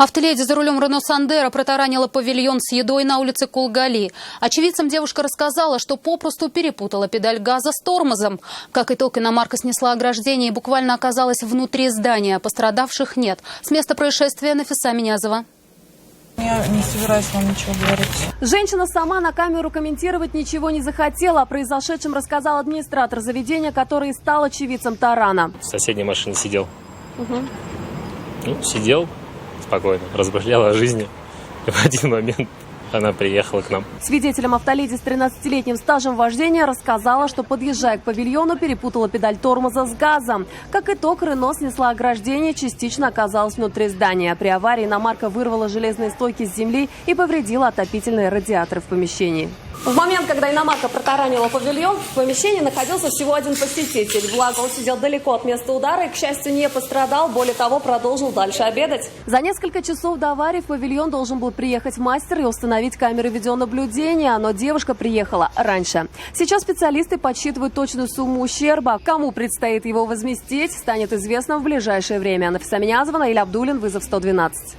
Автоледи за рулем Рено Сандеро протаранила павильон с едой на улице Кулгали. Очевидцам девушка рассказала, что попросту перепутала педаль газа с тормозом. Как итог, иномарка снесла ограждение и буквально оказалась внутри здания. Пострадавших нет. С места происшествия Нафиса Минязова. Я не собираюсь вам ничего говорить. Женщина сама на камеру комментировать ничего не захотела. О произошедшем рассказал администратор заведения, который и стал очевидцем тарана. В соседней машине сидел. Сидел спокойно, размышлял о жизни. И в один момент она приехала к нам. Свидетелем автоледи с 13-летним стажем вождения рассказала, что, подъезжая к павильону, перепутала педаль тормоза с газом. Как итог, Рено снесла ограждение, частично оказалась внутри здания. При аварии иномарка вырвала железные стойки с земли и повредила отопительные радиаторы в помещении. В момент, когда иномарка протаранила павильон, в помещении находился всего один посетитель. Благо, он сидел далеко от места удара и, к счастью, не пострадал. Более того, продолжил дальше обедать. За несколько часов до аварии в павильон должен был приехать мастер и установить камеры видеонаблюдения, но девушка приехала раньше. Сейчас специалисты подсчитывают точную сумму ущерба. Кому предстоит его возместить, станет известно в ближайшее время. Нафиса Минязова, Наиль Абдуллин, вызов 112.